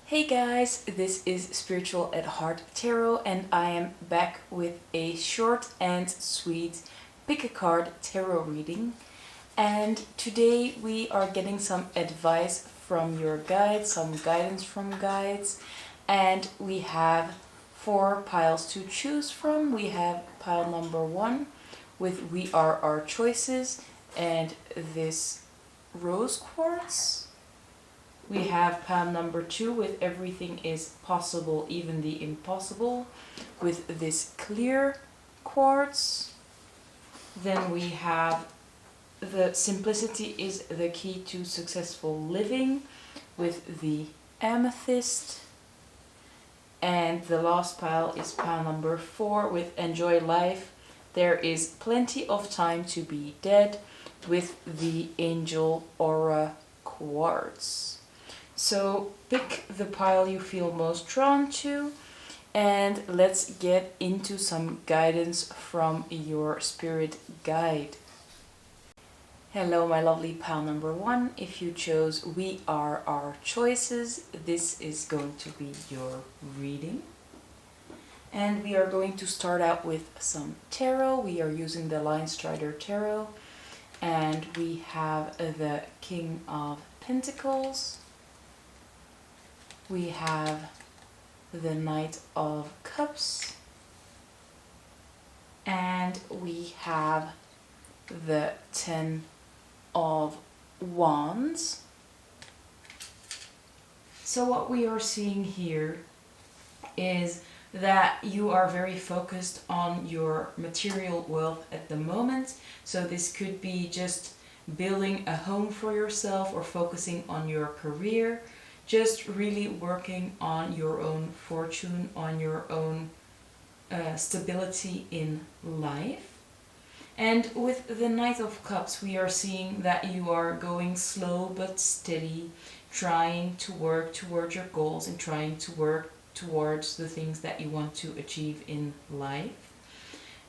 Hey guys, this is Spiritual at Heart Tarot, and I am back with a short and sweet pick a card tarot reading. And today we are getting some advice from your guides, some guidance from guides, and we have four piles to choose from. We have pile number one with We Are Our Choices and this rose quartz. We have pile number two with Everything is Possible, Even the Impossible, with this clear quartz. Then we have the Simplicity is the Key to Successful Living, with the amethyst. And the last pile is pile number four with Enjoy Life. There is plenty of time to be dead, with the angel aura quartz. So pick the pile you feel most drawn to, and let's get into some guidance from your spirit guide. Hello my lovely pile number one. If you chose We Are Our Choices, this is going to be your reading. And we are going to start out with some tarot. We are using the Lion Strider Tarot, and we have the King of Pentacles. We have the Knight of Cups, and we have the Ten of Wands. So what we are seeing here is that you are very focused on your material wealth at the moment. So this could be just building a home for yourself or focusing on your career. Just really working on your own fortune, on your own stability in life. And with the Knight of Cups, we are seeing that you are going slow but steady, trying to work towards your goals and trying to work towards the things that you want to achieve in life.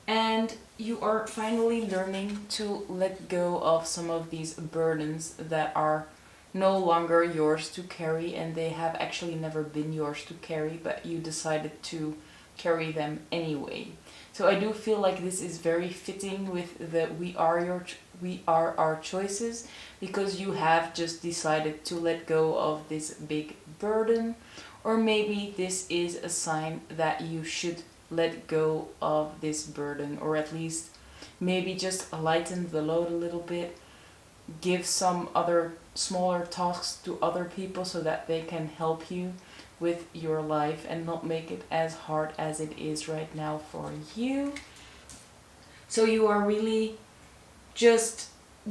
And you are finally learning to let go of some of these burdens that are no longer yours to carry, and they have actually never been yours to carry, but you decided to carry them anyway. So I do feel like this is very fitting with the We Are Our Choices, because you have just decided to let go of this big burden, or maybe this is a sign that you should let go of this burden, or at least maybe just lighten the load a little bit, give some other smaller tasks to other people so that they can help you with your life and not make it as hard as it is right now for you. So you are really just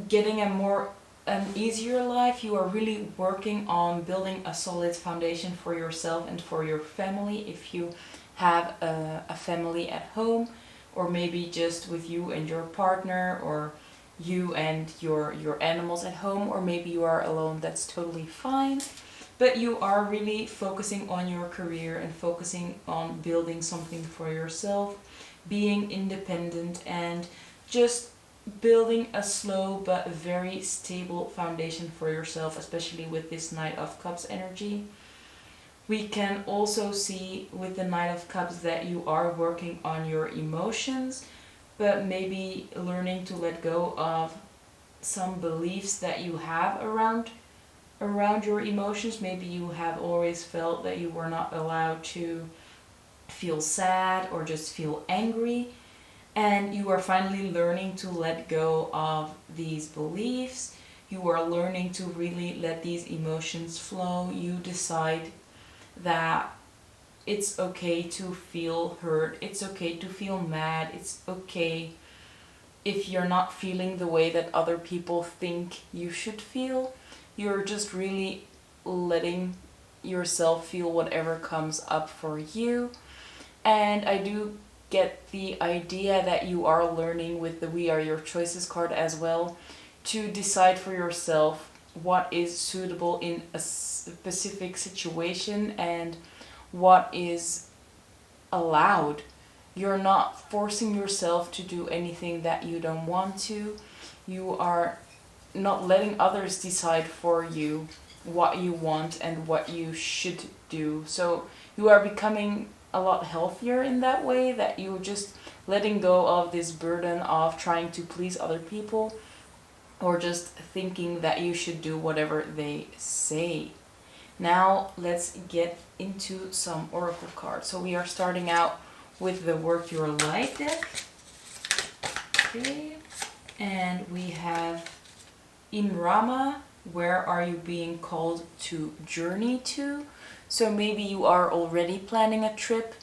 getting an easier life. You are really working on building a solid foundation for yourself and for your family, if you have a family at home, or maybe just with you and your partner, or you and your animals at home, or maybe you are alone. That's totally fine. But you are really focusing on your career and focusing on building something for yourself, being independent, and just building a slow but very stable foundation for yourself, especially with this Knight of Cups energy. We can also see with the Knight of Cups that you are working on your emotions, but maybe learning to let go of some beliefs that you have around your emotions. Maybe you have always felt that you were not allowed to feel sad or just feel angry, and you are finally learning to let go of these beliefs. You are learning to really let these emotions flow. You decide that it's okay to feel hurt, it's okay to feel mad, it's okay if you're not feeling the way that other people think you should feel. You're just really letting yourself feel whatever comes up for you. And I do get the idea that you are learning with the We Are Your Choices card as well to decide for yourself what is suitable in a specific situation and what is allowed. You're not forcing yourself to do anything that you don't want to. You are not letting others decide for you what you want and what you should do. So you are becoming a lot healthier in that way, that you're just letting go of this burden of trying to please other people or just thinking that you should do whatever they say. Now let's get into some oracle cards. So we are starting out with the Work Your Light deck. Okay. And we have Imrama, where are you being called to journey to? So maybe you are already planning a trip,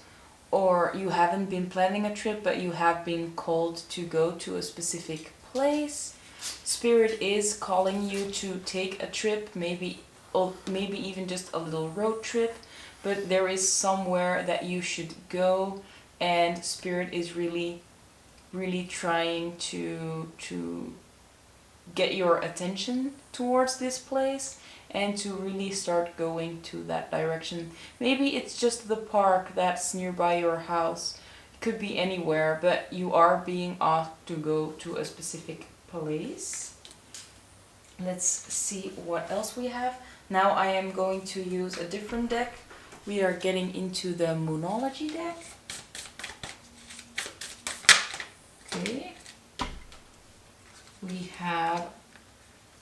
or you haven't been planning a trip, but you have been called to go to a specific place. Spirit is calling you to take a trip, maybe even just a little road trip, but there is somewhere that you should go, and Spirit is really trying to get your attention towards this place and to really start going to that direction. Maybe it's just the park that's nearby your house. It could be anywhere, but you are being asked to go to a specific place. Let's see what else we have. Now I am going to use a different deck. We are getting into the Moonology deck. Okay. We have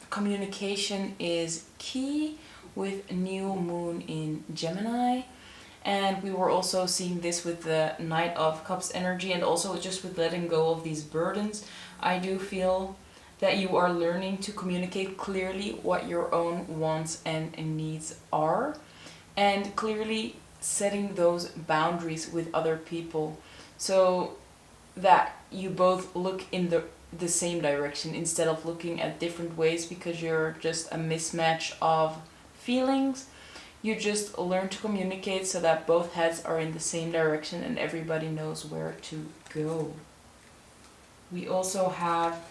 communication is key with new moon in Gemini, and we were also seeing this with the Knight of Cups energy, and also just with letting go of these burdens. I do feel that you are learning to communicate clearly what your own wants and needs are, and clearly setting those boundaries with other people, so that you both look in the same direction instead of looking at different ways, because you're just a mismatch of feelings. You just learn to communicate so that both heads are in the same direction and everybody knows where to go. We also have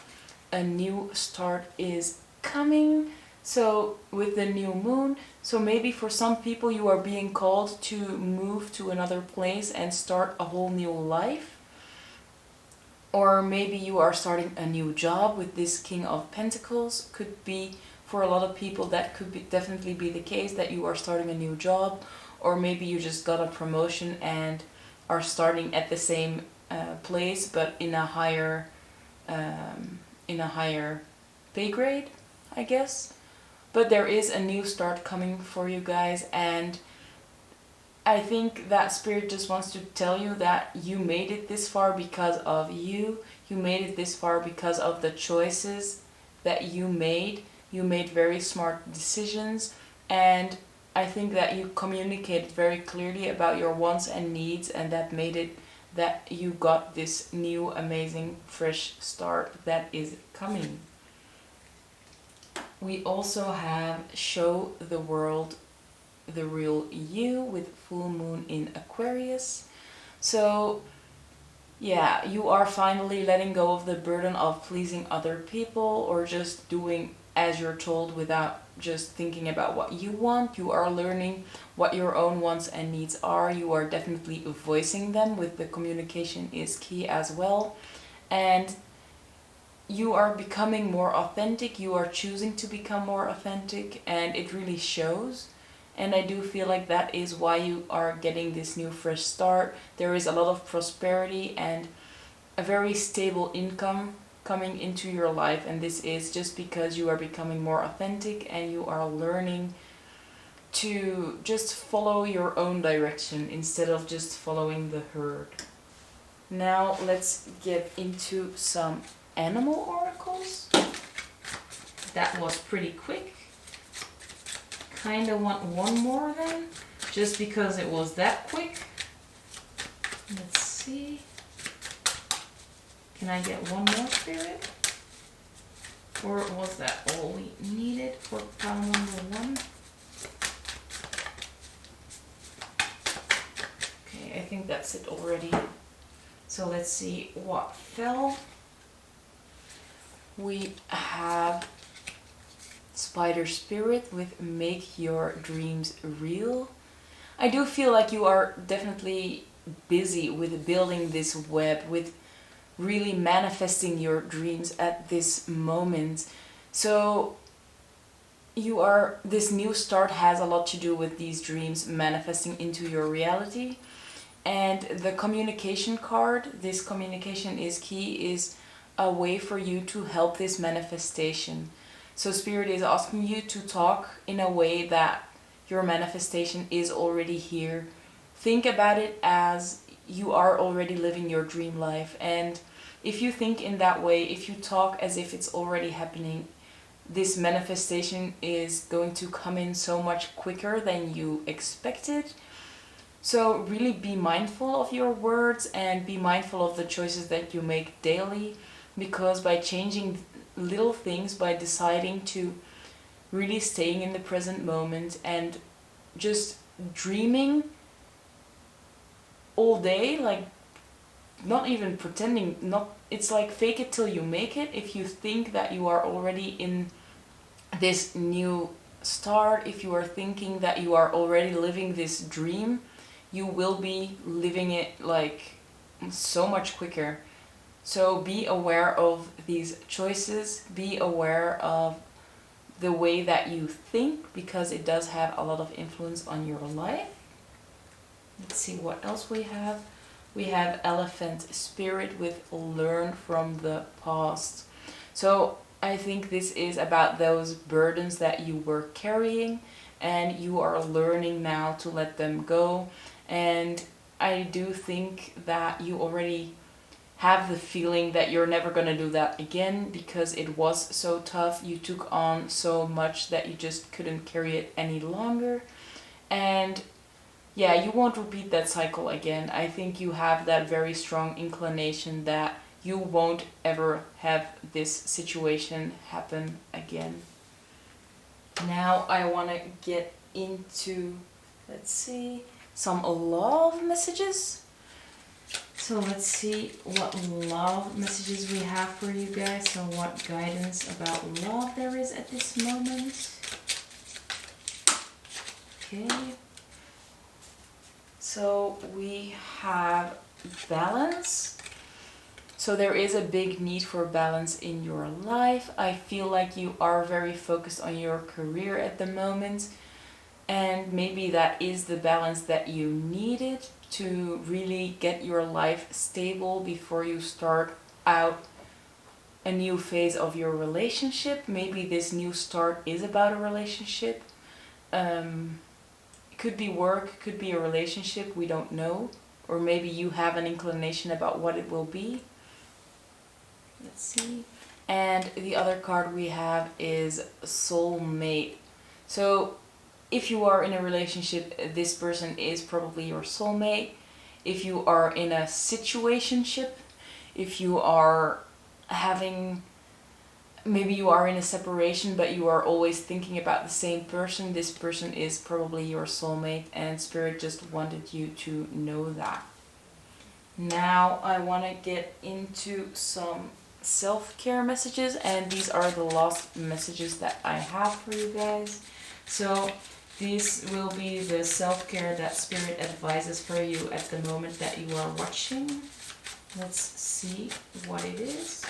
a new start is coming. So with the new moon, so maybe for some people you are being called to move to another place and start a whole new life. Or maybe you are starting a new job with this King of Pentacles. Could be, for a lot of people, that could be definitely be the case, that you are starting a new job. Or maybe you just got a promotion and are starting at the same place, but in a higher pay grade, I guess. But there is a new start coming for you guys, and I think that Spirit just wants to tell you that you made it this far because of you. You made it this far because of the choices that you made. You made very smart decisions, and I think that you communicated very clearly about your wants and needs, and that made it that you got this new amazing fresh start that is coming. We also have Show the World the Real You with full moon in Aquarius. So yeah, you are finally letting go of the burden of pleasing other people or just doing as you're told without just thinking about what you want. You are learning what your own wants and needs are. You are definitely voicing them with the communication is key as well. And you are becoming more authentic. You are choosing to become more authentic, and it really shows. And I do feel like that is why you are getting this new fresh start. There is a lot of prosperity and a very stable income coming into your life, and this is just because you are becoming more authentic and you are learning to just follow your own direction instead of just following the herd. Now let's get into some animal oracles. That was pretty quick. Kind of want one more then, just because it was that quick. Let's see. Can I get one more, Spirit? Or was that all we needed for pile number 1? Okay, I think that's it already. So let's see what fell. We have Spider Spirit with Make Your Dreams Real. I do feel like you are definitely busy with building this web, with really manifesting your dreams at this moment. So this new start has a lot to do with these dreams manifesting into your reality. And the communication card, this communication is key, is a way for you to help this manifestation. So Spirit is asking you to talk in a way that your manifestation is already here. Think about it as you are already living your dream life. And if you think in that way, if you talk as if it's already happening, this manifestation is going to come in so much quicker than you expected. So really be mindful of your words and be mindful of the choices that you make daily, because by changing little things, by deciding to really staying in the present moment and just dreaming all day, like not even pretending, not, it's like fake it till you make it. If you think that you are already in this new start, if you are thinking that you are already living this dream, you will be living it like so much quicker. So be aware of these choices, be aware of the way that you think, because it does have a lot of influence on your life. Let's see what else we have. We have Elephant Spirit with learn from the past. So I think this is about those burdens that you were carrying and you are learning now to let them go. And I do think that you already have the feeling that you're never going to do that again, because it was so tough. You took on so much that you just couldn't carry it any longer. And yeah, you won't repeat that cycle again. I think you have that very strong inclination that you won't ever have this situation happen again. Now I want to get into, let's see, some love messages. So let's see what love messages we have for you guys. So what guidance about love there is at this moment. Okay. So we have balance. So there is a big need for balance in your life. I feel like you are very focused on your career at the moment. And maybe that is the balance that you needed to really get your life stable before you start out a new phase of your relationship. Maybe this new start is about a relationship. It could be work, could be a relationship, we don't know. Or maybe you have an inclination about what it will be. Let's see. And the other card we have is soulmate. So if you are in a relationship, this person is probably your soulmate. If you are in a situationship, if you are having, maybe you are in a separation but you are always thinking about the same person, this person is probably your soulmate, and Spirit just wanted you to know that. Now I want to get into some self-care messages, and these are the last messages that I have for you guys. So this will be the self-care that Spirit advises for you at the moment that you are watching. Let's see what it is.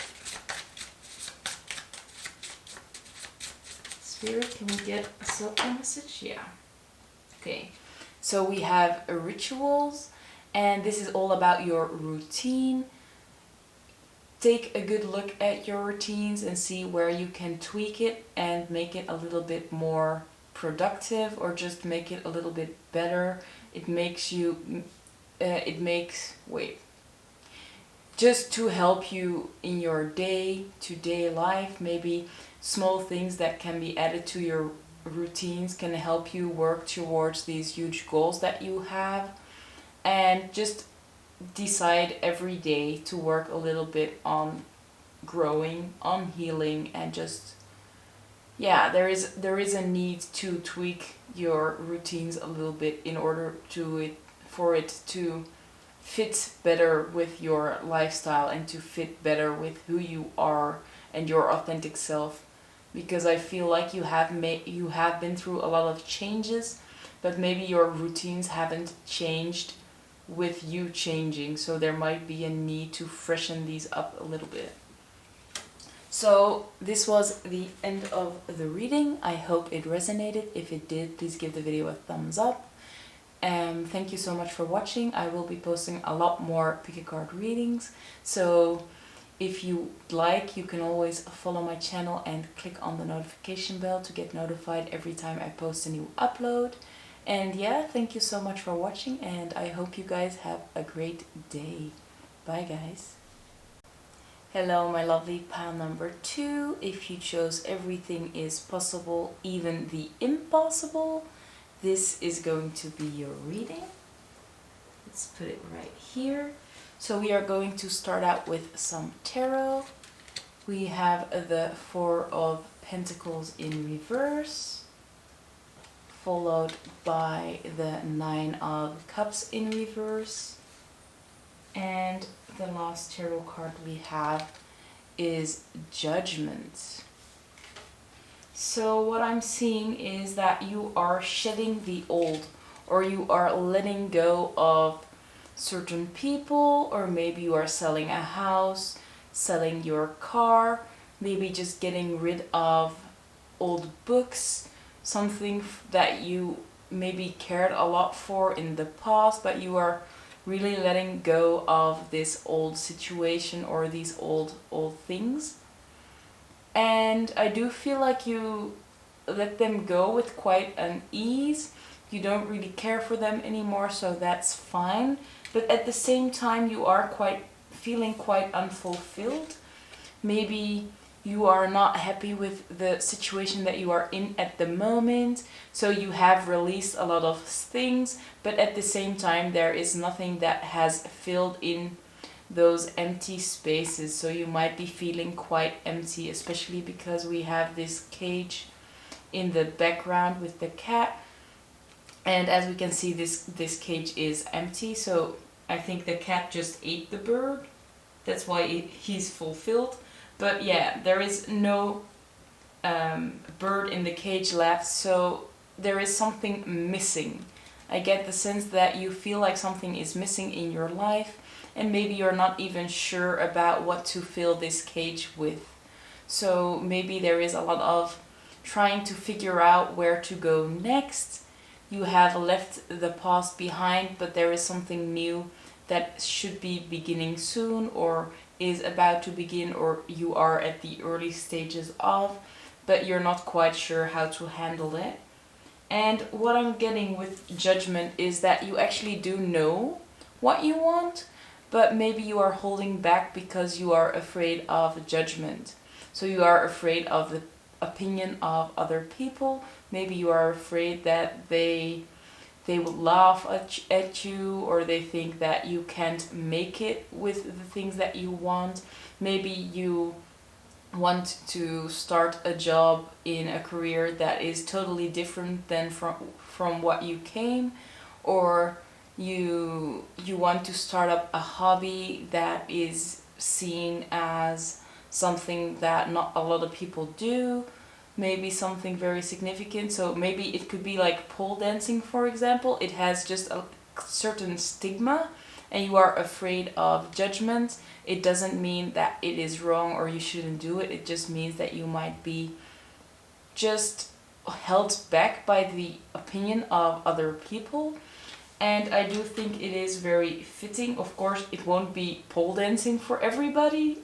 Spirit, can we get a self-care message? Yeah. Okay. So we have rituals, and this is all about your routine. Take a good look at your routines and see where you can tweak it and make it a little bit more productive, or just make it a little bit better. Just to help you in your day-to-day life. Maybe small things that can be added to your routines can help you work towards these huge goals that you have. And just decide every day to work a little bit on growing, on healing, and just, yeah, there is a need to tweak your routines a little bit in order for it to fit better with your lifestyle and to fit better with who you are and your authentic self. Because I feel like you have been through a lot of changes, but maybe your routines haven't changed with you changing, so there might be a need to freshen these up a little bit. So this was the end of the reading. I hope it resonated. If it did, please give the video a thumbs up. Thank you so much for watching. I will be posting a lot more pick a card readings. So if you like, you can always follow my channel and click on the notification bell to get notified every time I post a new upload. And yeah, thank you so much for watching, and I hope you guys have a great day. Bye guys. Hello my lovely pile number 2. If you chose everything is possible, even the impossible, this is going to be your reading. Let's put it right here. So we are going to start out with some tarot. We have the Four of Pentacles in reverse, followed by the Nine of Cups in reverse, and the last tarot card we have is Judgment. So what I'm seeing is that you are shedding the old, or you are letting go of certain people, or maybe you are selling a house, selling your car, maybe just getting rid of old books, something that you maybe cared a lot for in the past, but you are really letting go of this old situation or these old things. And I do feel like you let them go with quite an ease. You don't really care for them anymore, so that's fine. But at the same time, you are feeling quite unfulfilled. Maybe you are not happy with the situation that you are in at the moment, so you have released a lot of things, but at the same time there is nothing that has filled in those empty spaces. So you might be feeling quite empty, especially because we have this cage in the background with the cat, and as we can see, this cage is empty. So I think the cat just ate the bird, that's why he's fulfilled. But yeah, there is no bird in the cage left, so there is something missing. I get the sense that you feel like something is missing in your life, and maybe you're not even sure about what to fill this cage with. So maybe there is a lot of trying to figure out where to go next. You have left the past behind, but there is something new that should be beginning soon, or is about to begin, or you are at the early stages of, but you're not quite sure how to handle it. And what I'm getting with Judgment is that you actually do know what you want, but maybe you are holding back because you are afraid of judgment. So you are afraid of the opinion of other people. Maybe you are afraid that they would laugh at you, or they think that you can't make it with the things that you want. Maybe you want to start a job in a career that is totally different than from what you came, or you want to start up a hobby that is seen as something that not a lot of people do. Maybe something very significant. So maybe it could be like pole dancing, for example. It has just a certain stigma, and you are afraid of judgment. It doesn't mean that it is wrong or you shouldn't do it. It just means that you might be just held back by the opinion of other people. And I do think it is very fitting. Of course, it won't be pole dancing for everybody,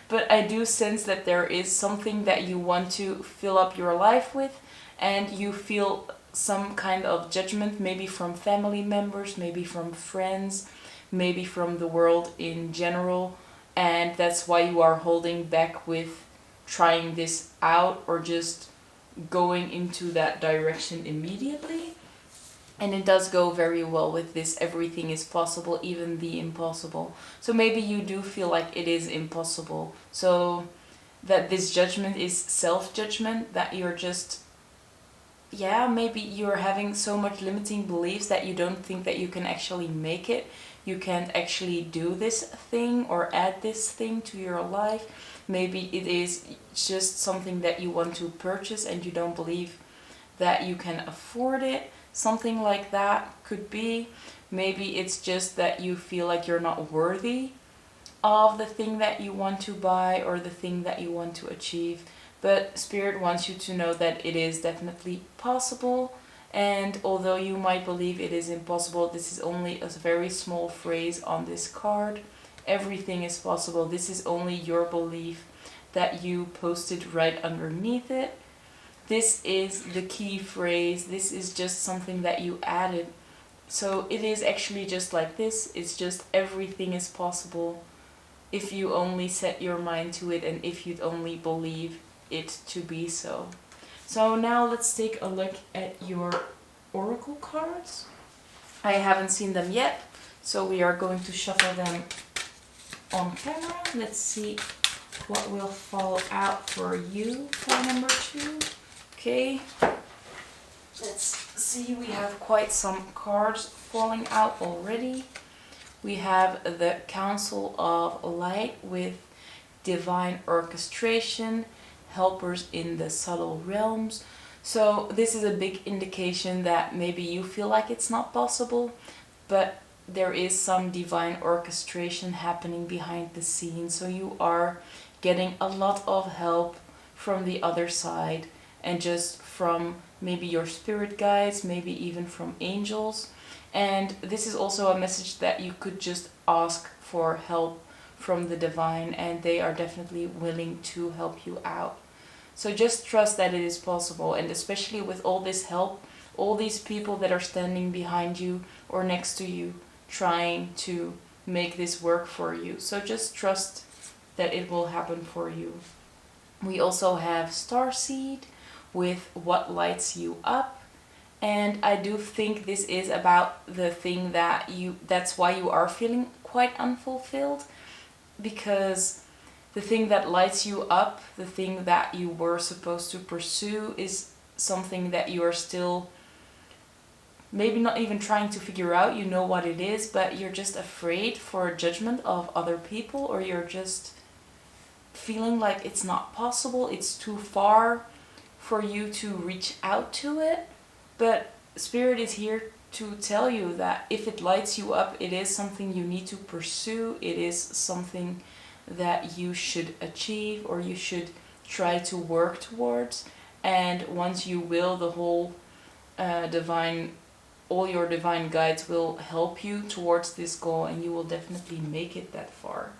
but I do sense that there is something that you want to fill up your life with, and you feel some kind of judgment, maybe from family members, maybe from friends, maybe from the world in general, and that's why you are holding back with trying this out or just going into that direction immediately. And it does go very well with this everything is possible, even the impossible. So maybe you do feel like it is impossible. So that this judgment is self-judgment, that you're just, yeah, maybe you're having so much limiting beliefs that you don't think that you can actually make it. You can't actually do this thing or add this thing to your life. Maybe it is just something that you want to purchase and you don't believe that you can afford it. Something like that could be. Maybe it's just that you feel like you're not worthy of the thing that you want to buy or the thing that you want to achieve. But Spirit wants you to know that it is definitely possible. And although you might believe it is impossible, this is only a very small phrase on this card. Everything is possible. This is only your belief that you posted right underneath it. This is the key phrase. This is just something that you added. So it is actually just like this. It's just everything is possible if you only set your mind to it and if you'd only believe it to be so. So now let's take a look at your oracle cards. I haven't seen them yet, so we are going to shuffle them on camera. Let's see what will fall out for you for number 2. Okay, let's see, we have quite some cards falling out already. We have the Council of Light with Divine Orchestration, Helpers in the Subtle Realms. So this is a big indication that maybe you feel like it's not possible, but there is some divine orchestration happening behind the scenes. So you are getting a lot of help from the other side, and just from maybe your spirit guides, maybe even from angels. And this is also a message that you could just ask for help from the divine, and they are definitely willing to help you out. So just trust that it is possible, and especially with all this help, all these people that are standing behind you or next to you trying to make this work for you. So just trust that it will happen for you. We also have Starseed with What Lights You Up. And I do think this is about the thing that's why you are feeling quite unfulfilled, because the thing that lights you up, the thing that you were supposed to pursue, is something that you are still maybe not even trying to figure out. You know what it is, but you're just afraid for judgment of other people, or you're just feeling like it's not possible, it's too far for you to reach out to it. But Spirit is here to tell you that if it lights you up, it is something you need to pursue. It is something that you should achieve, or you should try to work towards. And once you will, the whole all your divine guides will help you towards this goal, and you will definitely make it that far.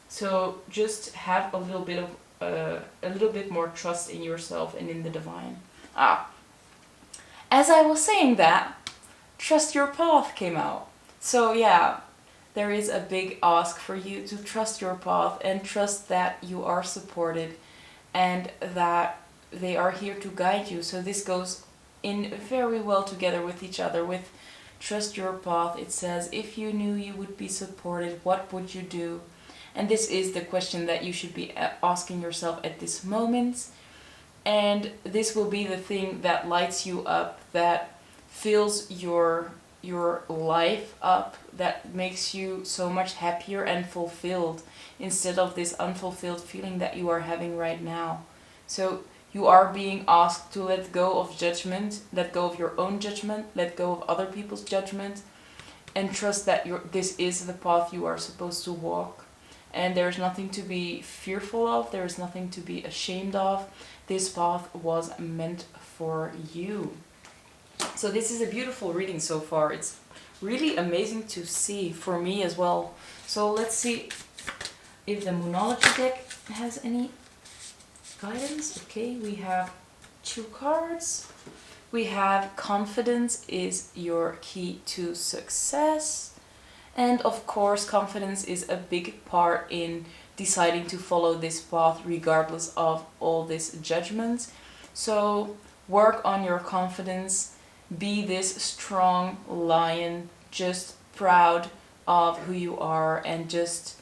So just have a little bit more trust in yourself and in the divine. As I was saying that, Trust Your Path came out. So yeah, there is a big ask for you to trust your path and trust that you are supported and that they are here to guide you. So this goes in very well together with each other. With Trust Your Path, it says, if you knew you would be supported, what would you do? And this is the question that you should be asking yourself at this moment. And this will be the thing that lights you up, that fills your life up, that makes you so much happier and fulfilled, instead of this unfulfilled feeling that you are having right now. So you are being asked to let go of judgment, let go of your own judgment, let go of other people's judgment, and trust that this is the path you are supposed to walk. And there's nothing to be fearful of, there's nothing to be ashamed of. This path was meant for you. So this is a beautiful reading so far. It's really amazing to see for me as well. So let's see if the Moonology deck has any guidance. Okay, we have 2 cards. We have Confidence is your key to success. And of course, confidence is a big part in deciding to follow this path regardless of all this judgment. So work on your confidence. Be this strong lion, just proud of who you are, and just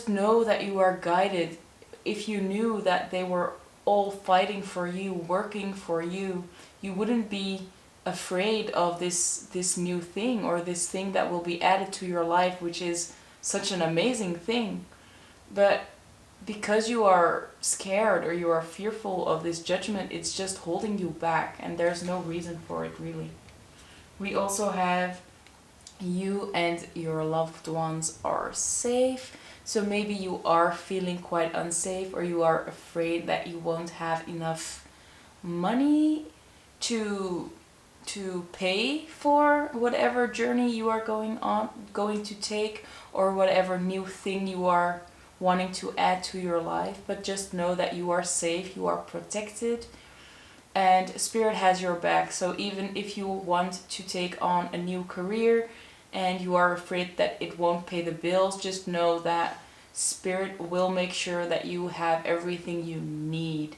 know that you are guided. If you knew that they were all fighting for you, working for you, you wouldn't be afraid of this new thing, or this thing that will be added to your life, which is such an amazing thing. But because you are scared or you are fearful of this judgment, it's just holding you back, and there's no reason for it, really. We also have you and your loved ones are safe. So maybe you are feeling quite unsafe, or you are afraid that you won't have enough money to pay for whatever journey you are going to take, or whatever new thing you are wanting to add to your life. But just know that you are safe, you are protected, and Spirit has your back. So even if you want to take on a new career and you are afraid that it won't pay the bills, just know that Spirit will make sure that you have everything you need.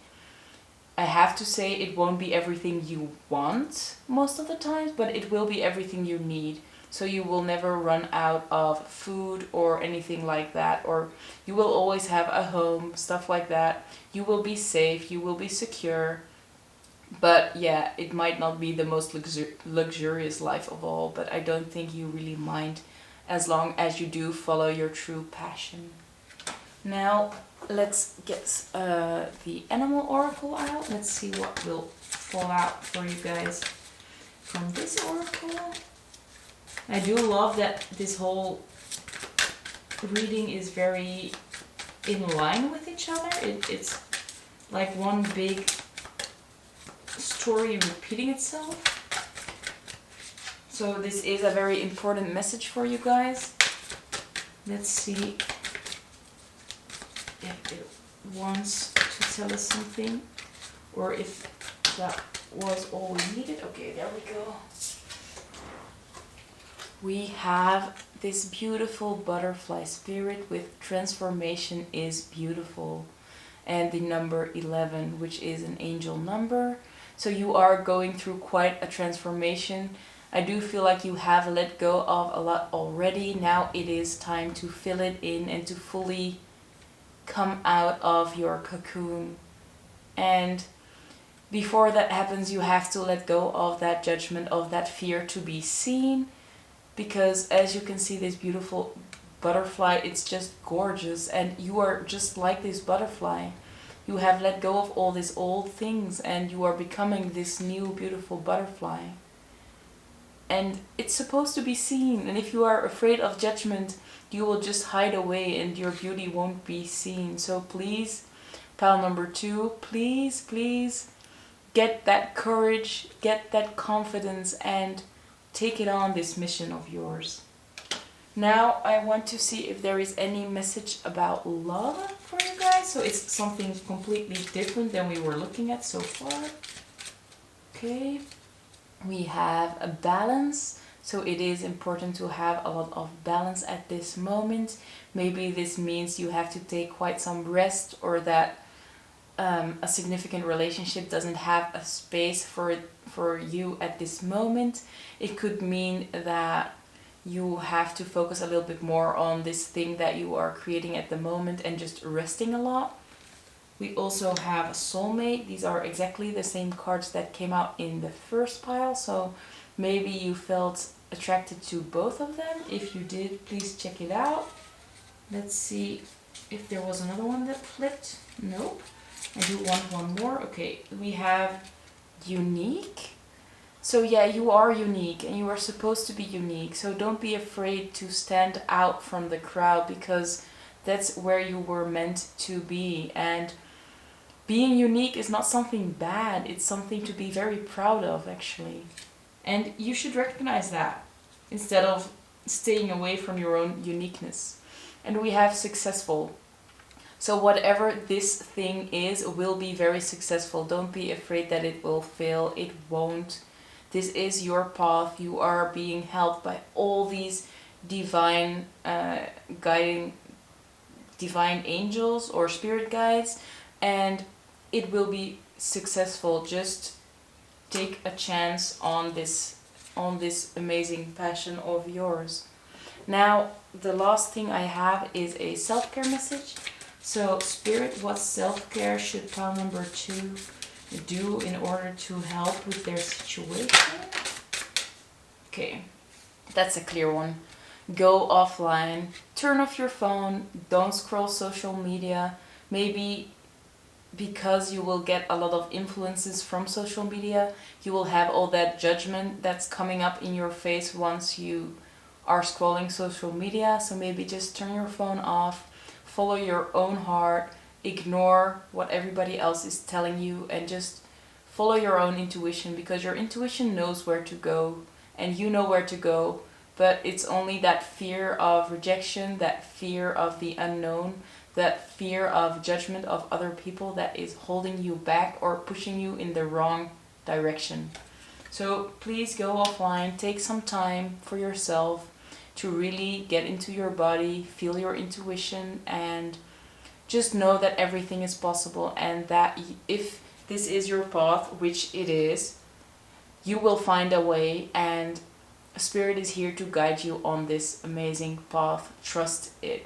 I have to say, it won't be everything you want most of the times, but it will be everything you need. So you will never run out of food or anything like that, or you will always have a home, stuff like that. You will be safe, you will be secure. But yeah, it might not be the most luxurious life of all, but I don't think you really mind as long as you do follow your true passion. Now, let's get the animal oracle out. Let's see what will fall out for you guys from this oracle. I do love that this whole reading is very in line with each other. It's like one big story repeating itself. So this is a very important message for you guys. Let's see if it wants to tell us something, or if that was all we needed. Okay, there we go. We have this beautiful butterfly spirit with transformation is beautiful, and the number 11, which is an angel number. So you are going through quite a transformation. I do feel like you have let go of a lot already. Now it is time to fill it in and to fully come out of your cocoon. And before that happens, you have to let go of that judgment, of that fear to be seen. Because as you can see, this beautiful butterfly, it's just gorgeous. And you are just like this butterfly. You have let go of all these old things and you are becoming this new beautiful butterfly. And it's supposed to be seen. And if you are afraid of judgment, you will just hide away and your beauty won't be seen. So please, pile number 2, please get that courage, get that confidence, and take it on this mission of yours. Now I want to see if there is any message about love for you guys. So it's something completely different than we were looking at so far. Okay. We have a balance. So it is important to have a lot of balance at this moment. Maybe this means you have to take quite some rest, or that a significant relationship doesn't have a space for you at this moment. It could mean that you have to focus a little bit more on this thing that you are creating at the moment and just resting a lot. We also have a soulmate. These are exactly the same cards that came out in the first pile. So maybe you felt attracted to both of them. If you did, please check it out. Let's see if there was another one that flipped. Nope. I do want one more. Okay, we have unique. So yeah, you are unique and you are supposed to be unique. So don't be afraid to stand out from the crowd, because that's where you were meant to be. And being unique is not something bad. It's something to be very proud of, actually. And you should recognize that instead of staying away from your own uniqueness. And we have successful. So whatever this thing is will be very successful. Don't be afraid that it will fail. It won't. This is your path. You are being helped by all these divine guiding, divine angels or spirit guides, and it will be successful. Just take a chance on this amazing passion of yours. Now, the last thing I have is a self-care message. So, Spirit, what self-care should pile number 2 do in order to help with their situation? Okay, that's a clear one. Go offline, turn off your phone, don't scroll social media. Maybe because you will get a lot of influences from social media, you will have all that judgment that's coming up in your face once you are scrolling social media. So maybe just turn your phone off, follow your own heart, ignore what everybody else is telling you, and just follow your own intuition, because your intuition knows where to go and you know where to go. But it's only that fear of rejection, that fear of the unknown, that fear of judgment of other people that is holding you back or pushing you in the wrong direction. So please go offline, take some time for yourself to really get into your body, feel your intuition, and just know that everything is possible, and that if this is your path, which it is, you will find a way, and Spirit is here to guide you on this amazing path. Trust it.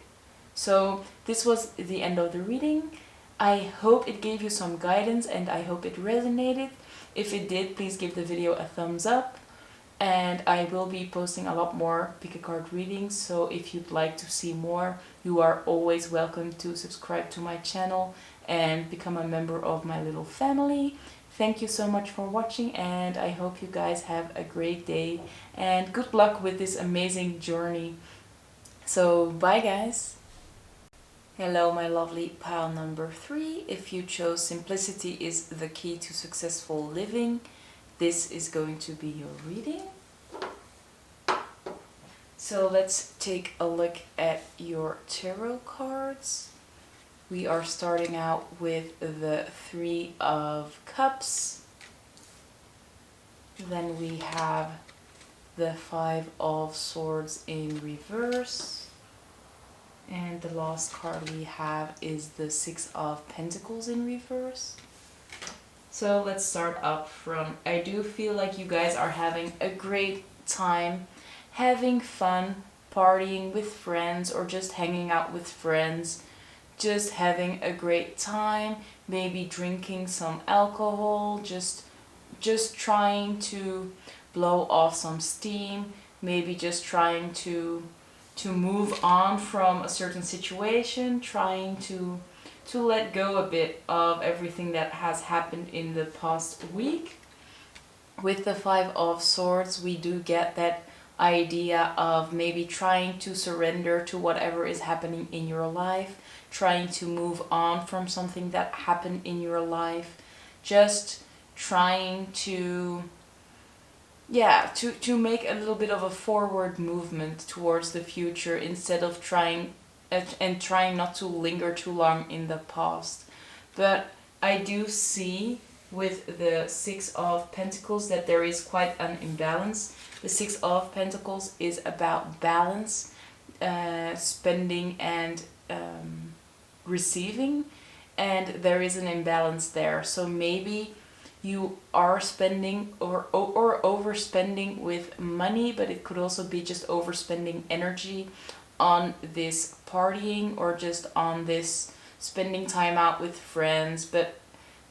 So this was the end of the reading. I hope it gave you some guidance and I hope it resonated. If it did, please give the video a thumbs up. And I will be posting a lot more pick a card readings, so if you'd like to see more, you are always welcome to subscribe to my channel and become a member of my little family. Thank you so much for watching, and I hope you guys have a great day and good luck with this amazing journey. So bye guys. Hello my lovely pile number 3. If you chose Simplicity is the Key to Successful Living, this is going to be your reading. So let's take a look at your tarot cards. We are starting out with the 3 of Cups. Then we have the 5 of Swords in reverse. And the last card we have is the 6 of Pentacles in reverse. So let's start up from, I do feel like you guys are having a great time, having fun, partying with friends or just hanging out with friends, just having a great time, maybe drinking some alcohol, just trying to blow off some steam, maybe just trying to move on from a certain situation, trying to let go a bit of everything that has happened in the past week. With the 5 of Swords, we do get that idea of maybe trying to surrender to whatever is happening in your life, trying to move on from something that happened in your life, just trying to make a little bit of a forward movement towards the future instead of trying not to linger too long in the past. But I do see with the 6 of Pentacles that there is quite an imbalance. The 6 of Pentacles is about balance, spending and receiving, and there is an imbalance there. So maybe you are spending or overspending with money, but it could also be just overspending energy on this partying or just on this spending time out with friends, but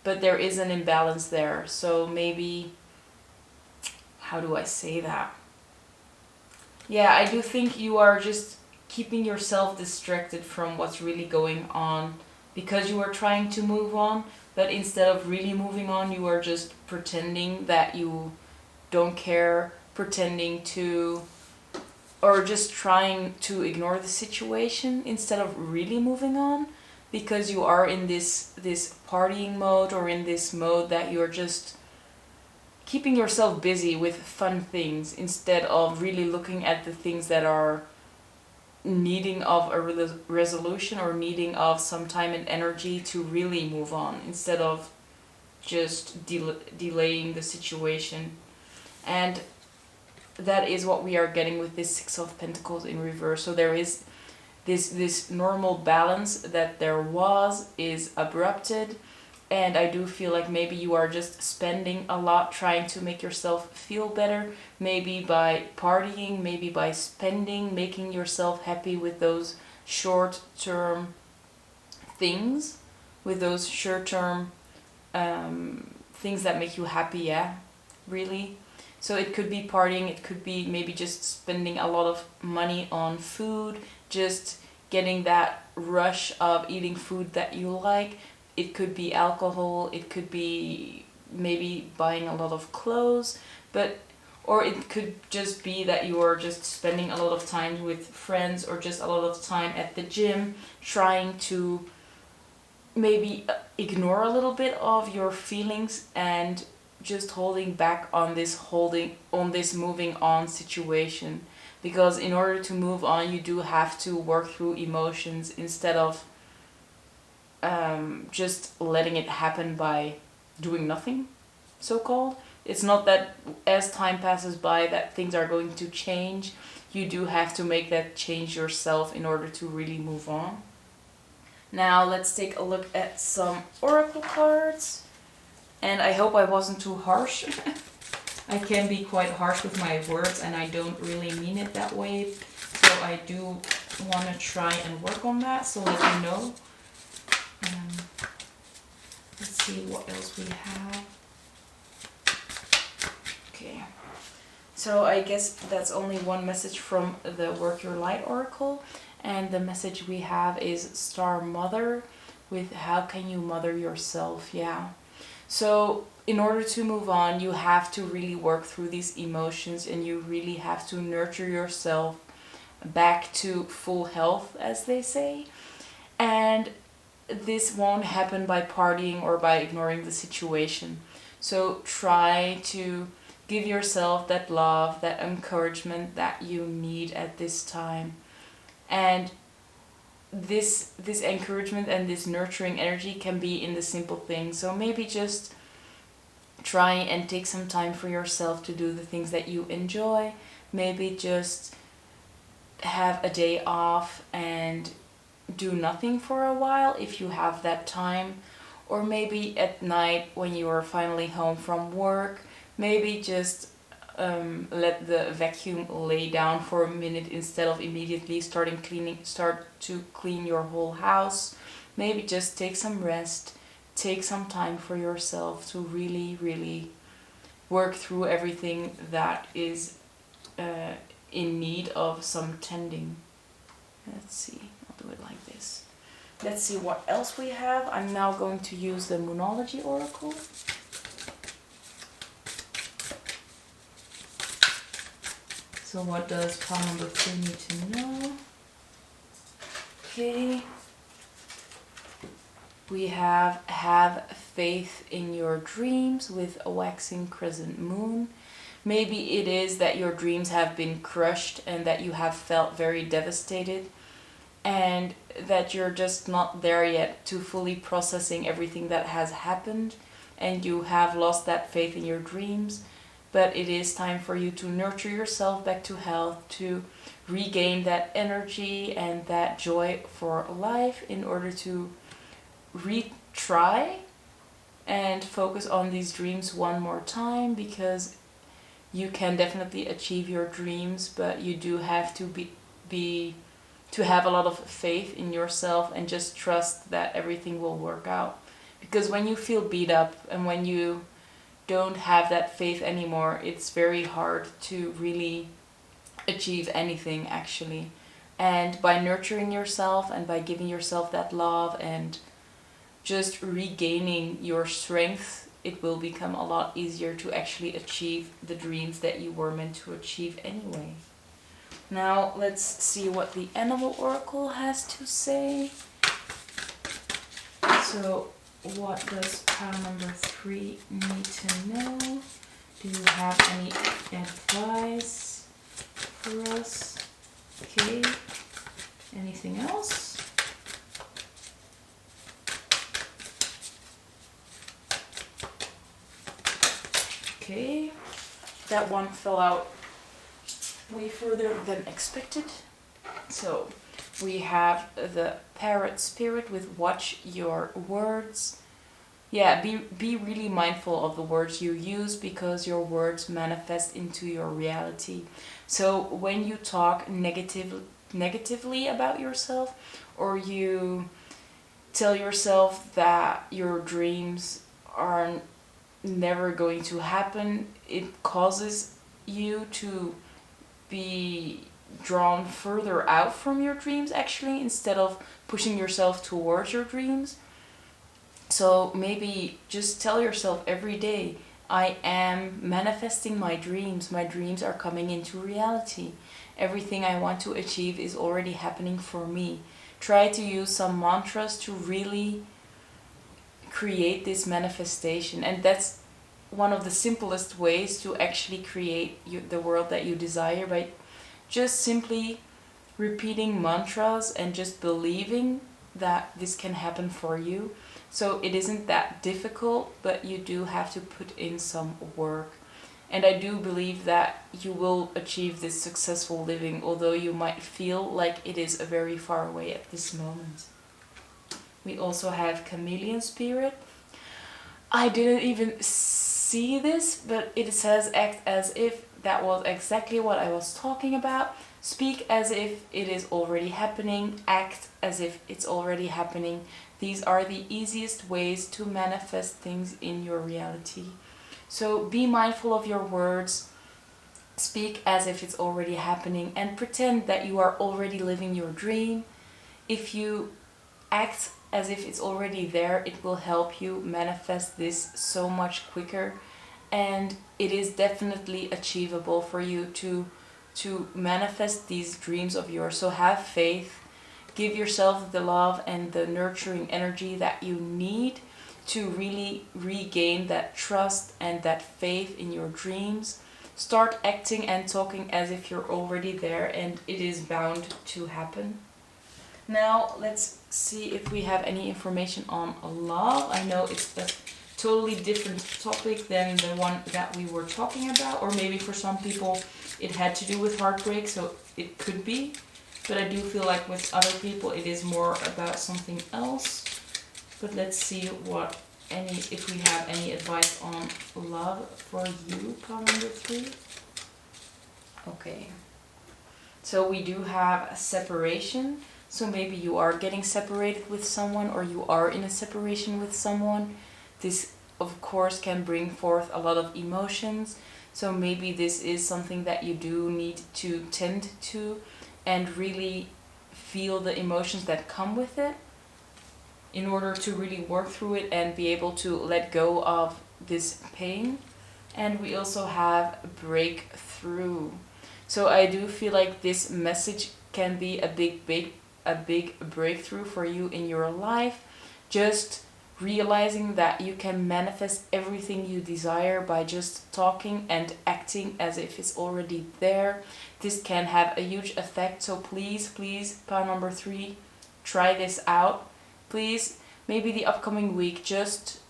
there is an imbalance there. So maybe, how do I say that? Yeah, I do think you are just keeping yourself distracted from what's really going on because you are trying to move on, but instead of really moving on, you are just pretending that you don't care, pretending to, or just trying to ignore the situation instead of really moving on, because you are in this partying mode, or in this mode that you're just keeping yourself busy with fun things instead of really looking at the things that are needing of a resolution or needing of some time and energy to really move on, instead of just delaying the situation. And that is what we are getting with this 6 of Pentacles in reverse. So there is this normal balance that there is abrupted, and I do feel like maybe you are just spending a lot trying to make yourself feel better, maybe by partying, maybe by spending, making yourself happy with those short-term things, with those short-term things that make you happy, yeah, really. So it could be partying, it could be maybe just spending a lot of money on food, just getting that rush of eating food that you like. It could be alcohol, it could be maybe buying a lot of clothes, but or it could just be that you are just spending a lot of time with friends or just a lot of time at the gym trying to maybe ignore a little bit of your feelings and just holding on this moving on situation, because in order to move on you do have to work through emotions instead of just letting it happen by doing nothing, so called. It's not that as time passes by that things are going to change. You do have to make that change yourself in order to really move on. Now let's take a look at some oracle cards. And I hope I wasn't too harsh. I can be quite harsh with my words and I don't really mean it that way. So I do want to try and work on that, so let me know. Let's see what else we have. Okay. So I guess that's only one message from the Work Your Light Oracle. And the message we have is Star Mother with how can you mother yourself? Yeah. So in order to move on, you have to really work through these emotions and you really have to nurture yourself back to full health, as they say. And this won't happen by partying or by ignoring the situation. So try to give yourself that love, that encouragement that you need at this time. And this encouragement and this nurturing energy can be in the simple things. So maybe just try and take some time for yourself to do the things that you enjoy. Maybe just have a day off and do nothing for a while if you have that time. Or maybe at night when you are finally home from work, maybe just let the vacuum lay down for a minute instead of immediately start to clean your whole house. Maybe just take some rest, take some time for yourself to really work through everything that is in need of some tending. Let's see, I'll do it like this. Let's see what else we have. I'm now going to use the Moonology Oracle. So what does pile number 3 need to know? Okay. We have faith in your dreams with a waxing crescent moon. Maybe it is that your dreams have been crushed and that you have felt very devastated and that you're just not there yet to fully processing everything that has happened and you have lost that faith in your dreams. But it is time for you to nurture yourself back to health, to regain that energy and that joy for life in order to retry and focus on these dreams one more time, because you can definitely achieve your dreams, but you do have to to have a lot of faith in yourself and just trust that everything will work out. Because when you feel beat up and when you don't have that faith anymore, it's very hard to really achieve anything actually. And by nurturing yourself and by giving yourself that love and just regaining your strength, it will become a lot easier to actually achieve the dreams that you were meant to achieve anyway. Now let's see what the Animal Oracle has to say. So what does pile number 3 need to know? Do you have any advice for us? Okay. Anything else? Okay. That one fell out way further than expected. So we have the Parrot Spirit with watch your words. Yeah, be really mindful of the words you use, because your words manifest into your reality. So when you talk negatively about yourself, or you tell yourself that your dreams are never going to happen, it causes you to be drawn further out from your dreams actually, instead of pushing yourself towards your dreams. So maybe just tell yourself every day, I am manifesting my dreams. My dreams are coming into reality. Everything I want to achieve is already happening for me. Try to use some mantras to really create this manifestation. And that's one of the simplest ways to actually create the world that you desire, by just simply repeating mantras and just believing that this can happen for you. So it isn't that difficult, but you do have to put in some work. And I do believe that you will achieve this successful living, although you might feel like it is very far away at this moment. We also have Chameleon Spirit. I didn't even see this, but it says act as if. That was exactly what I was talking about. Speak as if it is already happening. Act as if it's already happening. These are the easiest ways to manifest things in your reality. So be mindful of your words. Speak as if it's already happening and pretend that you are already living your dream. If you act as if it's already there, it will help you manifest this so much quicker. And it is definitely achievable for you to manifest these dreams of yours. So have faith, give yourself the love and the nurturing energy that you need to really regain that trust and that faith in your dreams. Start acting and talking as if you're already there, and it is bound to happen. Now let's see if we have any information on love. I know it's a totally different topic than the one that we were talking about, or maybe for some people it had to do with heartbreak, so it could be, but I do feel like with other people it is more about something else. But let's see if we have any advice on love for you, pile number 3. Okay, so we do have a separation. So maybe you are getting separated with someone, or you are in a separation with someone. This, of course, can bring forth a lot of emotions. So maybe this is something that you do need to tend to and really feel the emotions that come with it in order to really work through it and be able to let go of this pain. And we also have breakthrough. So I do feel like this message can be a big breakthrough for you in your life. Just realizing that you can manifest everything you desire by just talking and acting as if it's already there. This can have a huge effect. So please, pile number 3, try this out. Please, maybe the upcoming week, just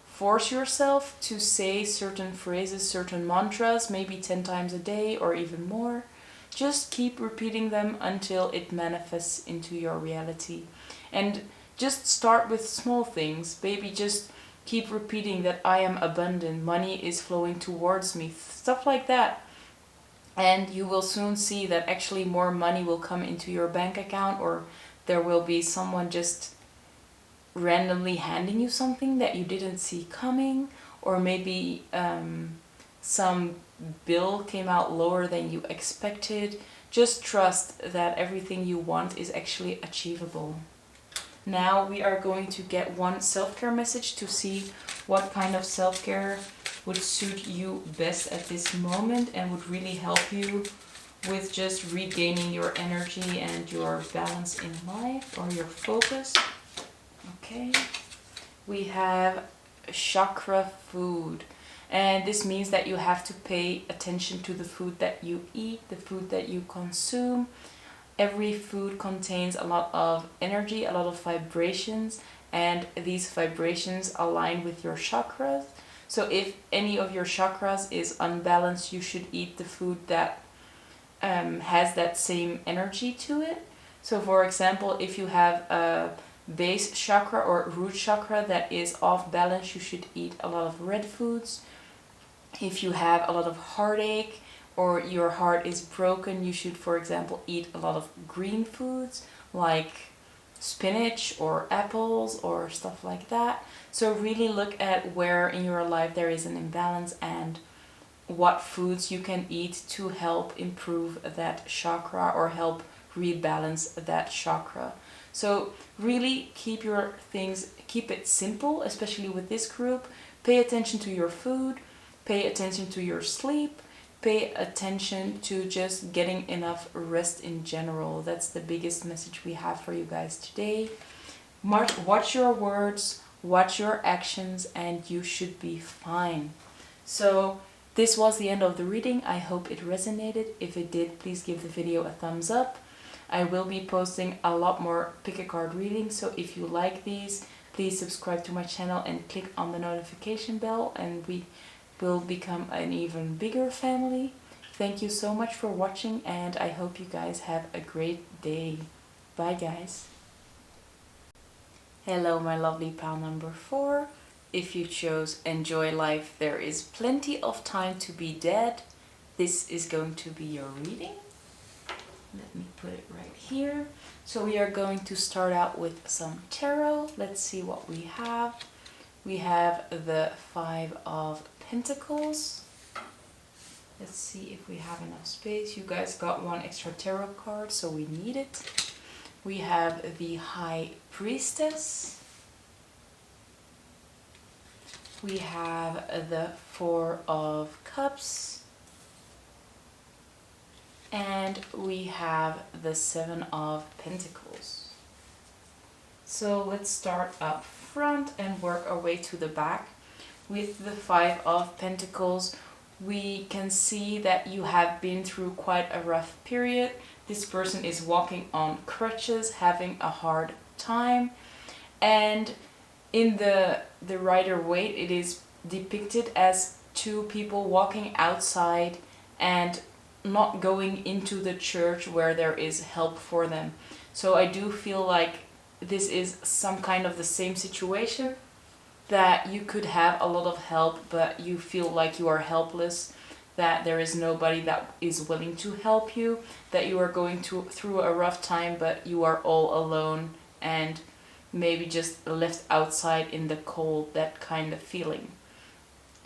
force yourself to say certain phrases, certain mantras, maybe 10 times a day or even more. Just keep repeating them until it manifests into your reality. And just start with small things. Maybe just keep repeating that I am abundant, money is flowing towards me, stuff like that. And you will soon see that actually more money will come into your bank account, or there will be someone just randomly handing you something that you didn't see coming, or maybe some bill came out lower than you expected. Just trust that everything you want is actually achievable. Now we are going to get one self-care message to see what kind of self-care would suit you best at this moment and would really help you with just regaining your energy and your balance in life, or your focus. Okay, we have chakra food. And this means that you have to pay attention to the food that you eat, the food that you consume. Every food contains a lot of energy, a lot of vibrations, and these vibrations align with your chakras. So if any of your chakras is unbalanced, you should eat the food that has that same energy to it. So for example, if you have a base chakra or root chakra that is off balance, you should eat a lot of red foods. If you have a lot of heartache or your heart is broken, you should, for example, eat a lot of green foods like spinach or apples or stuff like that. So really look at where in your life there is an imbalance and what foods you can eat to help improve that chakra or help rebalance that chakra. So really keep your things, keep it simple, especially with this group. Pay attention to your food. pay attention to your sleep, pay attention to just getting enough rest in general. That's the biggest message we have for you guys today. Watch your words, watch your actions, and you should be fine. So this was the end of the reading. I hope it resonated. If it did, please give the video a thumbs up. I will be posting a lot more pick a card readings, so if you like these, please subscribe to my channel and click on the notification bell, and we will become an even bigger family. Thank you so much for watching, and I hope you guys have a great day. Bye guys. Hello my lovely pal number 4. If you chose enjoy life, there is plenty of time to be dead. This is going to be your reading. Let me put it right here. So we are going to start out with some tarot. Let's see what we have. We have the 5 of Pentacles. Let's see if we have enough space. You guys got 1 extra tarot card, so we need it. We have the High Priestess. We have the 4 of Cups. And we have the 7 of Pentacles. So let's start up front and work our way to the back. With the 5 of Pentacles, we can see that you have been through quite a rough period. This person is walking on crutches, having a hard time. And in the Rider-Waite, it is depicted as 2 people walking outside and not going into the church where there is help for them. So I do feel like this is some kind of the same situation, that you could have a lot of help, but you feel like you are helpless, that there is nobody that is willing to help you, that you are going through a rough time, but you are all alone and maybe just left outside in the cold, that kind of feeling.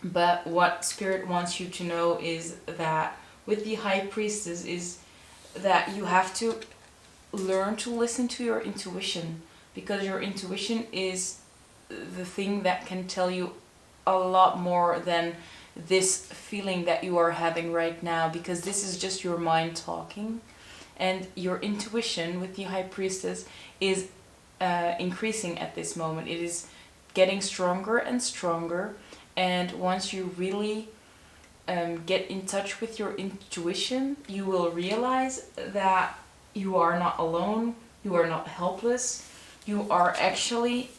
But what Spirit wants you to know is that with the High Priestess is that you have to learn to listen to your intuition, because your intuition is the thing that can tell you a lot more than this feeling that you are having right now, because this is just your mind talking. And your intuition with the High Priestess is increasing at this moment. It is getting stronger and stronger, and once you really get in touch with your intuition, you will realize that you are not alone, you are not helpless, you are actually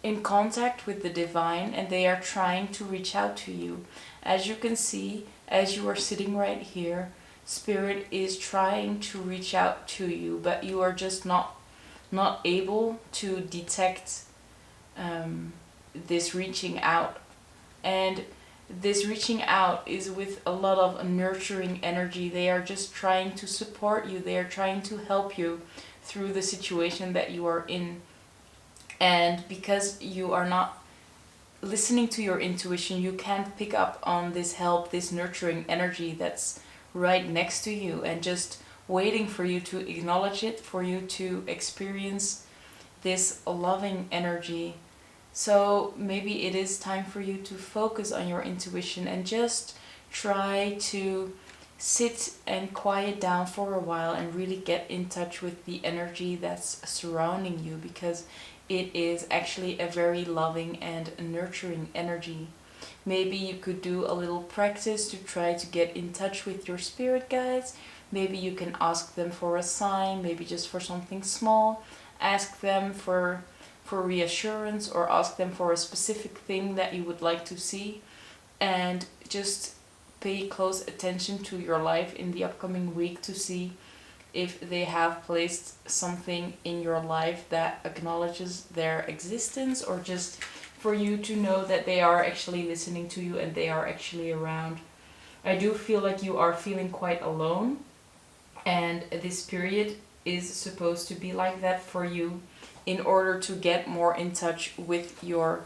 in contact with the divine, and they are trying to reach out to you. As you can see, as you are sitting right here, Spirit is trying to reach out to you, but you are just not able to detect this reaching out. And this reaching out is with a lot of nurturing energy. They are just trying to support you. They are trying to help you through the situation that you are in. And because you are not listening to your intuition, you can't pick up on this help, this nurturing energy that's right next to you and just waiting for you to acknowledge it, for you to experience this loving energy. So maybe it is time for you to focus on your intuition and just try to sit and quiet down for a while and really get in touch with the energy that's surrounding you, because it is actually a very loving and nurturing energy. Maybe you could do a little practice to try to get in touch with your spirit guides. Maybe you can ask them for a sign, maybe just for something small. Ask them for reassurance, or ask them for a specific thing that you would like to see. And just pay close attention to your life in the upcoming week to see if they have placed something in your life that acknowledges their existence, or just for you to know that they are actually listening to you and they are actually around. I do feel like you are feeling quite alone, and this period is supposed to be like that for you in order to get more in touch with your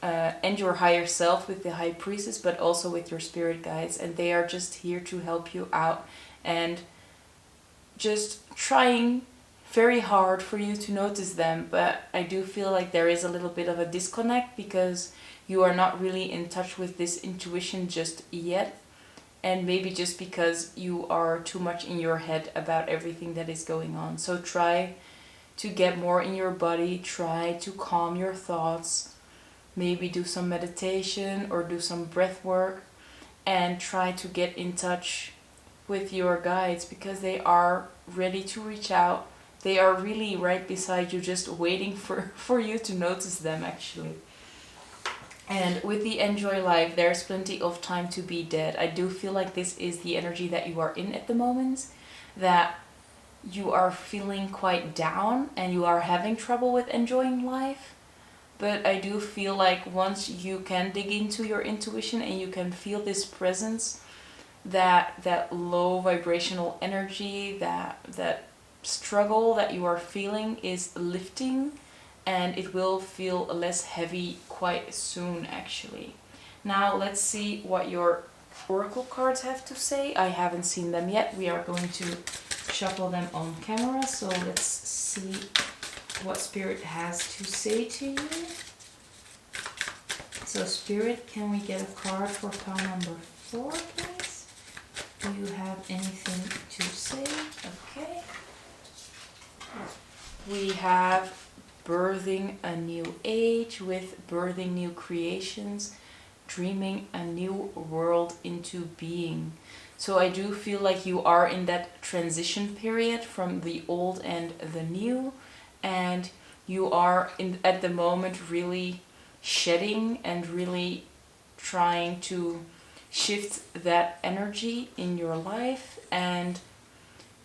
and your higher self, with the High Priestess, but also with your spirit guides. And they are just here to help you out and just trying very hard for you to notice them. But I do feel like there is a little bit of a disconnect, because you are not really in touch with this intuition just yet. And maybe just because you are too much in your head about everything that is going on. So try to get more in your body, try to calm your thoughts, maybe do some meditation or do some breath work, and try to get in touch with your guides, because they are ready to reach out. They are really right beside you, just waiting for you to notice them, actually. And with the enjoy life, there's plenty of time to be dead. I do feel like this is the energy that you are in at the moment, that you are feeling quite down and you are having trouble with enjoying life. But I do feel like once you can dig into your intuition and you can feel this presence, that low vibrational energy, that struggle that you are feeling is lifting, and it will feel less heavy quite soon, actually. Now let's see what your oracle cards have to say. I haven't seen them yet. We are going to shuffle them on camera, so let's see what Spirit has to say to you. So Spirit, can we get a card for pile number 4, please? Do you have anything to say? Okay. We have birthing a new age with birthing new creations, dreaming a new world into being. So I do feel like you are in that transition period from the old and the new, and you are at the moment really shedding and really trying to shift that energy in your life, and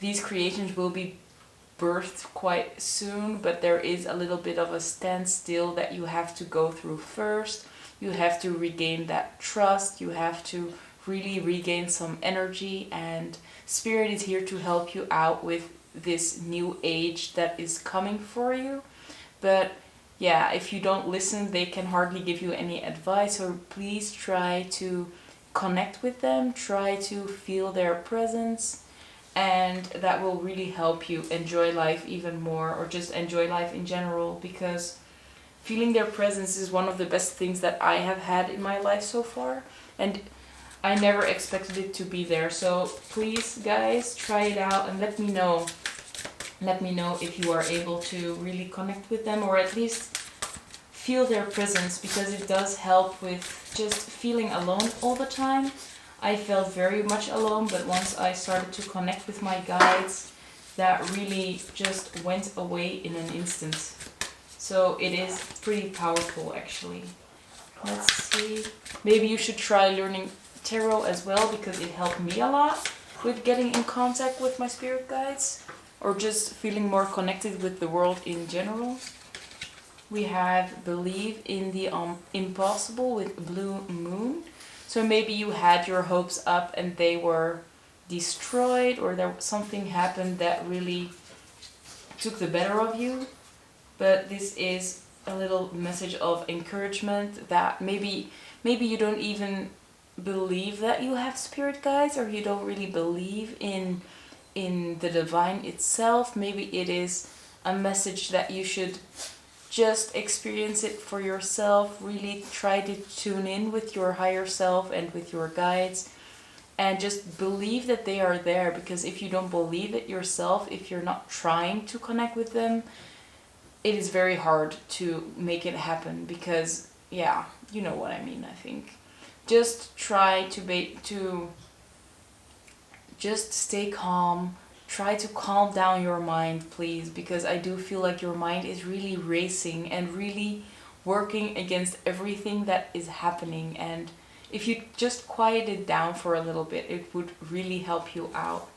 these creations will be birthed quite soon, but there is a little bit of a standstill that you have to go through first. You have to regain that trust, you have to really regain some energy, and Spirit is here to help you out with this new age that is coming for you. But yeah, if you don't listen, they can hardly give you any advice, so please try to connect with them, try to feel their presence, and that will really help you enjoy life even more, or just enjoy life in general, because feeling their presence is one of the best things that I have had in my life so far, and I never expected it to be there. So please, guys, try it out and let me know. Let me know if you are able to really connect with them, or at least feel their presence, because it does help with just feeling alone all the time. I felt very much alone, but once I started to connect with my guides, that really just went away in an instant. So it is pretty powerful, actually. Let's see. Maybe you should try learning tarot as well, because it helped me a lot with getting in contact with my spirit guides, or just feeling more connected with the world in general. We have believe in the impossible with blue moon. So maybe you had your hopes up and they were destroyed, or there something happened that really took the better of you. But this is a little message of encouragement, that maybe you don't even believe that you have spirit guides, or you don't really believe in the divine itself. Maybe it is a message that you should just experience it for yourself, really try to tune in with your higher self and with your guides, and just believe that they are there. Because if you don't believe it yourself, if you're not trying to connect with them, it is very hard to make it happen. Because yeah, you know what I mean, I think. Just try to just stay calm. Try to calm down your mind, please, because I do feel like your mind is really racing and really working against everything that is happening. And if you just quiet it down for a little bit, it would really help you out.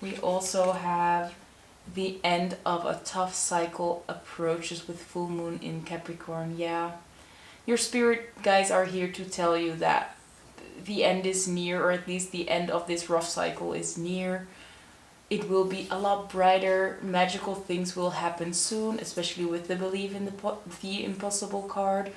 We also have the end of a tough cycle approaches with full moon in Capricorn. Yeah, your spirit guys are here to tell you that the end is near, or at least the end of this rough cycle is near. It will be a lot brighter. Magical things will happen soon, especially with the believe in the impossible card.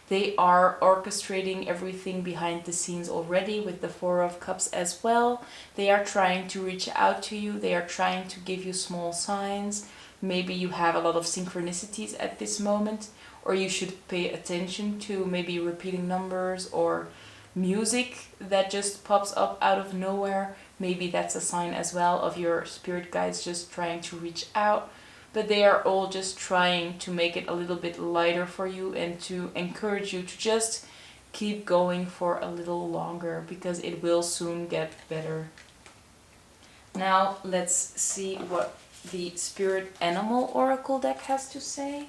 They are orchestrating everything behind the scenes already with the Four of Cups as well. They are trying to reach out to you. They are trying to give you small signs. maybe you have a lot of synchronicities at this moment, or you should pay attention to maybe repeating numbers or music that just pops up out of nowhere. Maybe that's a sign as well of your spirit guides just trying to reach out. But they are all just trying to make it a little bit lighter for you and to encourage you to just keep going for a little longer, because it will soon get better. Now let's see what the Spirit Animal Oracle deck has to say.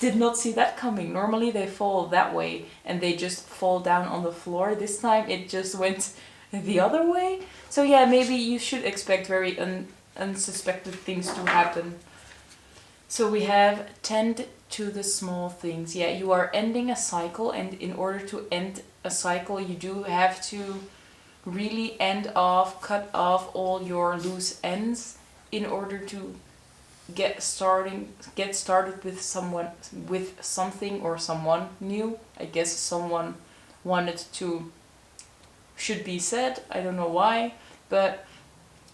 Did not see that coming. Normally they fall that way and they just fall down on the floor. This time it just went the other way. So yeah, maybe you should expect very unsuspected things to happen. So we have tend to the small things. Yeah, you are ending a cycle, and in order to end a cycle you do have to really cut off all your loose ends in order to get started with something or someone new. I guess someone wanted to should be said. I don't know why, but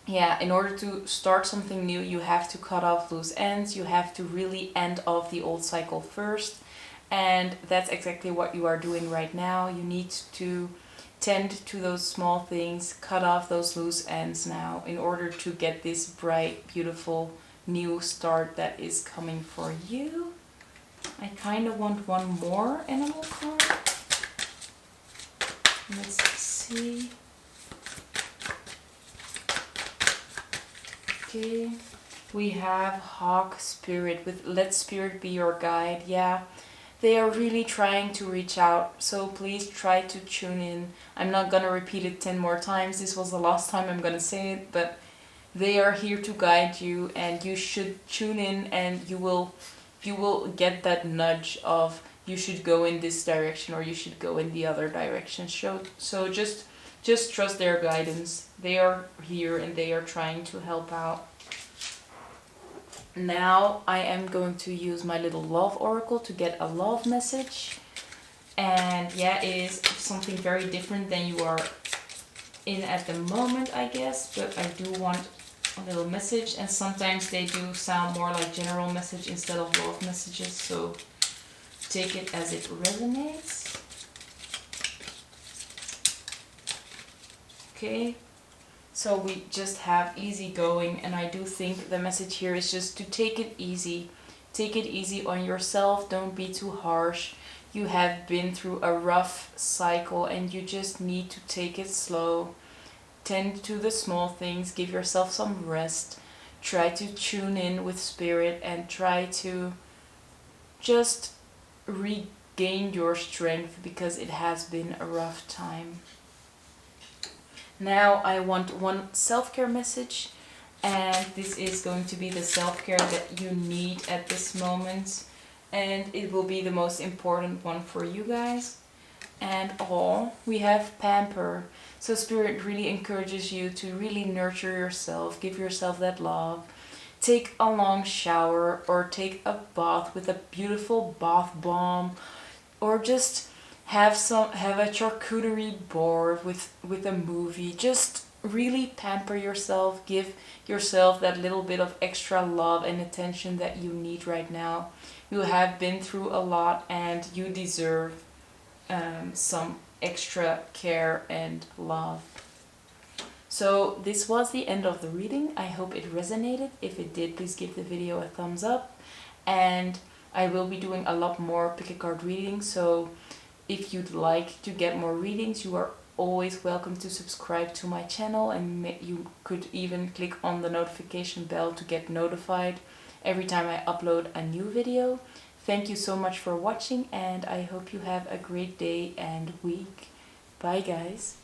yeah, in order to start something new, you have to cut off loose ends. You have to really end off the old cycle first. And that's exactly what you are doing right now. You need to tend to those small things, cut off those loose ends now in order to get this bright, beautiful new start that is coming for you. I kind of want one more animal card. Let's see. Okay, we have Hawk Spirit with Let Spirit Be Your Guide. Yeah, they are really trying to reach out, so please try to tune in. I'm not gonna repeat it 10 more times. This was the last time I'm gonna say it, but they are here to guide you, and you should tune in, and you will get that nudge of you should go in this direction or you should go in the other direction. So just trust their guidance. They are here and they are trying to help out. Now I am going to use my little love oracle to get a love message. And yeah, it is something very different than you are in at the moment, I guess. But I do want a little message, and sometimes they do sound more like general message instead of love messages. So take it as it resonates. Okay, so we just have easy going, and I do think the message here is just to take it easy. Take it easy on yourself, don't be too harsh. You have been through a rough cycle and you just need to take it slow. Tend to the small things, give yourself some rest. Try to tune in with spirit and try to just regain your strength, because it has been a rough time. Now I want one self-care message, and this is going to be the self-care that you need at this moment, and it will be the most important one for you guys. And we have pamper. So spirit really encourages you to really nurture yourself, give yourself that love. Take a long shower or take a bath with a beautiful bath bomb, or just have a charcuterie board with a movie. Just really pamper yourself, give yourself that little bit of extra love and attention that you need right now. You have been through a lot and you deserve some extra care and love. So this was the end of the reading. I hope it resonated. If it did, please give the video a thumbs up, and I will be doing a lot more pick a card readings, so if you'd like to get more readings, you are always welcome to subscribe to my channel, and you could even click on the notification bell to get notified every time I upload a new video. Thank you so much for watching, and I hope you have a great day and week. Bye guys.